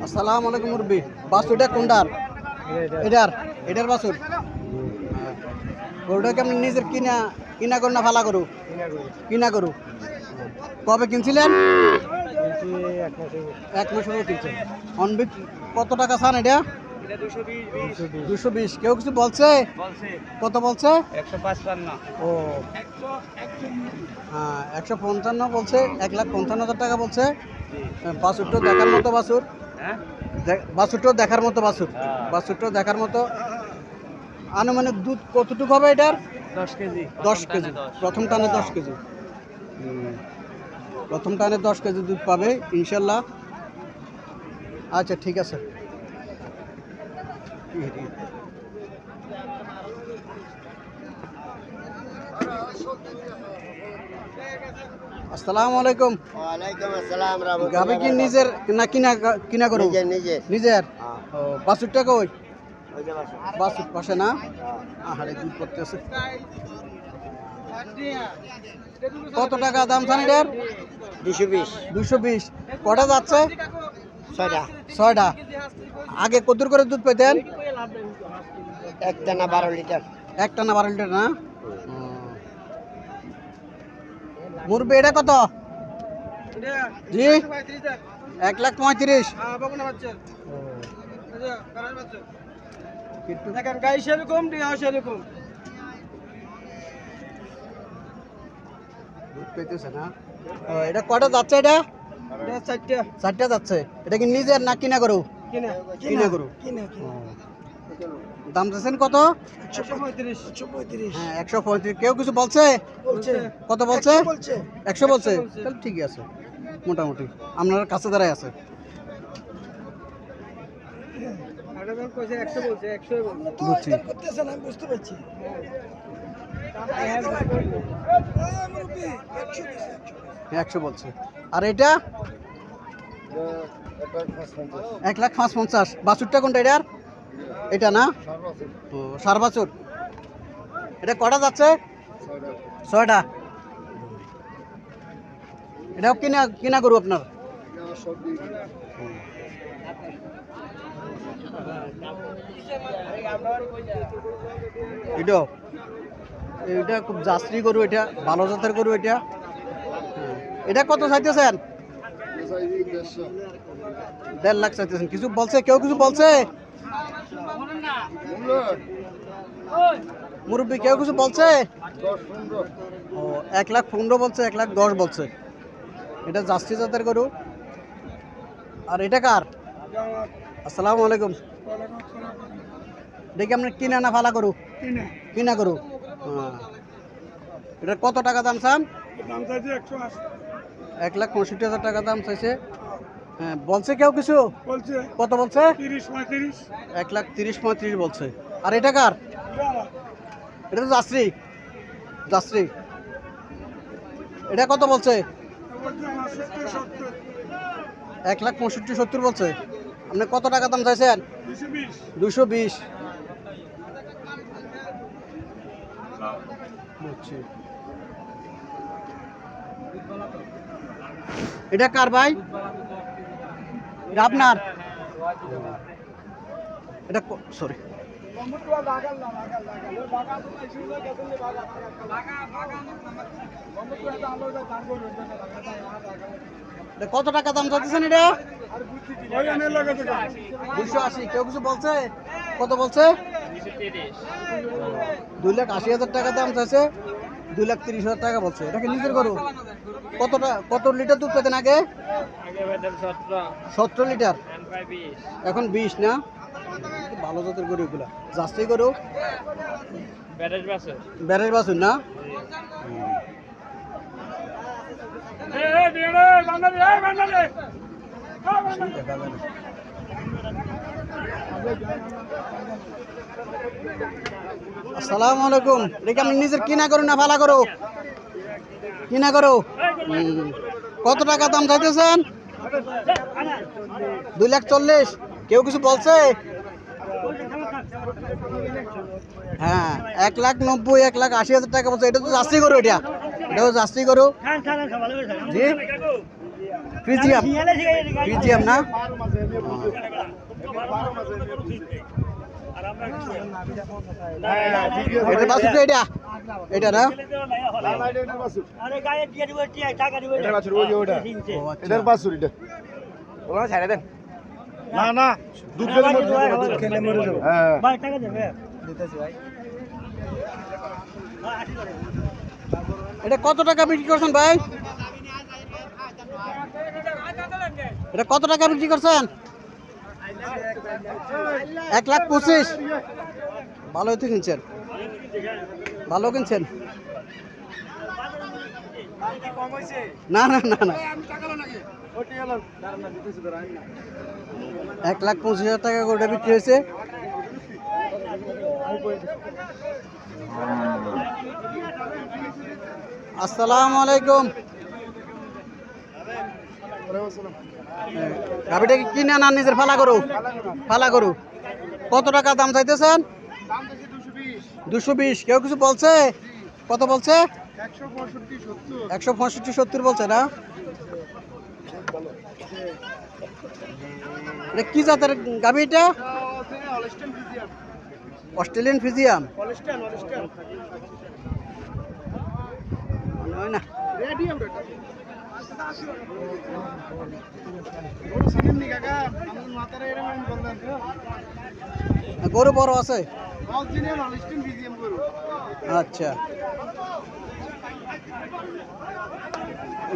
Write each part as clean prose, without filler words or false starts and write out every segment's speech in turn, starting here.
আসসালামু আলাইকুম মুরব্বি। বাছুরটা কোনটার? এটার বাছুর। গরুটা কেমন নিজের কিনা করু না ফালা করু? কিনা করু। কবে কিনছিলেন? এক মাস হলো কিনছেন। অনবিক কত টাকা চান এটা? 220। কেউ কিছু বলছে? কত বলছে? 155। ও হ্যাঁ, 155 বলছে। 1,55,000 টাকা বলছে। বাছুরটা দেখার মতো বাছুর। বাছুরটাও দেখার মতো বাছুর। বাছুরটাও দেখার মতো। আনুমানিক দুধ কতটুকু হবে এটার? 10 কেজি। 10 কেজি। প্রথম টানে 10 কেজি। প্রথম টানে 10 কেজি দুধ পাবে ইনশাল্লাহ। আচ্ছা ঠিক আছে। আসসালামু আলাইকুম। ওয়ালাইকুম আসসালাম রাহমাতুল্লাহ। গাবি কি নিজের না কিনা করো? নিজের। ও বাছুরটা কই? ওই যে বাছুর পাশে না? আহারে দুধ পড়তেছে। কত টাকা দাম চান এটার? 220। 220। কটা যাচ্ছে? 6টা। 6টা। আগে কত করে দুধ পেতেন? একটা না 12 লিটার। একটা না 12 লিটার না? মুরব্বি এটা কত? জি 1,35,000। দুধ পেতেছে না? এটা কটা যাচ্ছে? এটা 4টা যাচ্ছে। এটা কি নিজের না কিনা করু? কিনা করু। দাম চাচ্ছেন কত? 135। হ্যাঁ 135। কেউ কিছু বলছে? কত বলছে? 100 বলছে। তাহলে ঠিকই আছে মোটামুটি। আপনার কাছে দাঁড়ায় আছে। বুঝছি। 100 বলছে। আর এটা 1,55,000। বাছুরটা কোনটা এটার? এটা না? ও সার বাছুর। এটা কটা যাচ্ছে? 6টা। এটাও কিনা করু আপনার? এটা খুব জাস্তি গরু। এটা ভালো জাতের গরু। এটা কত চাইতেছেন? 1.5 লাখ চাইতেছেন। কিছু বলছে? কেউ কিছু বলছে? মুরব্বী কেউ কিছু বলছে? ও 1,15,000 বলছে। 1,10,000 বলছে। এটা জাস্তি জাতের গরু। আর এটা কার? আসসালামু আলাইকুম। দেখি আপনার কিনা না ফালা করু? কিনা করু। এটা কত টাকা দাম চান? 1,65,000 টাকা দাম চাইছে। হ্যাঁ বলছে কেউ কিছু? কত বলছে? 1,30,35 বলছে। আর এটা কার? এটা তো জাস্ত্রী। এটা কত বলছে? 1,65,70 বলছে। আপনি কত টাকা দাম চাইছেন? 220। বুঝছি। এটা কার ভাই? এটা আপনার? এটা সরি। কত টাকা দাম চাইতেছেন এটা? 280। কেউ কিছু বলছে? কত বলছে? 2,80,000 টাকা দাম চাইছে। 2,30,000 টাকা বলছে। এটা কি নিজের গরু? কত লিটার দুধ পেতেন আগে? 17 লিটার। এখন 20 না? ভালো জাতের গরু এগুলা। জার্সি গরু। ব্যারেজ বাছুর না? আসসালামু আলাইকুম। দেখি আপনি নিজের কিনা করো না ফালা করো? কিনা করো। কত টাকা দাম চাইতেছেন? 2,40,000। কেউ কিছু বলছে? হ্যাঁ 1,90,000 1,80,000 টাকা বলছে। এটা তো জার্সি গরু, এটাও জার্সি গরু। জি ফ্রিজিয়াম, ফ্রিজিয়াম না? এটা বাছুরটা, এটা না? এটার বাছুর এটা ওরা ছাড়া দেন না না দুধ খেলে মরে যাবে দুধ খেলে মরে যাবে হ্যাঁ ভাই টাকা দেবে দিতেছি ভাই এটা কত টাকা বিক্রি করছেন ভাই? এটা কত টাকা বিক্রি করছেন? 1,25,000। ভালোই তো কিনছেন, ভালো কিনছেন। না না না না 1,25,000 টাকা গরুটা বিক্রি হয়েছে। আসসালামু আলাইকুম। গাভিটা কি কিনে না নিজের ফালা গরু? ফালা গরু। কত টাকা দাম চাইতেছেন? 220। কেউ কিছু বলছে? কত বলছে? 165-70 বলছে না? এটা কি জাতের গাভি? এটা অস্ট্রেলিয়ান ফ্রিজিয়াম হয় না? গরু বড় আছে। আচ্ছা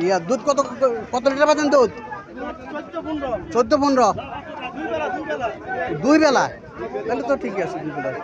ইয়া দুধ কত কত লিটার পাচ্ছেন দুধ? 14-15 দুই বেলা? তাহলে তো ঠিক আছে, দুই বেলা।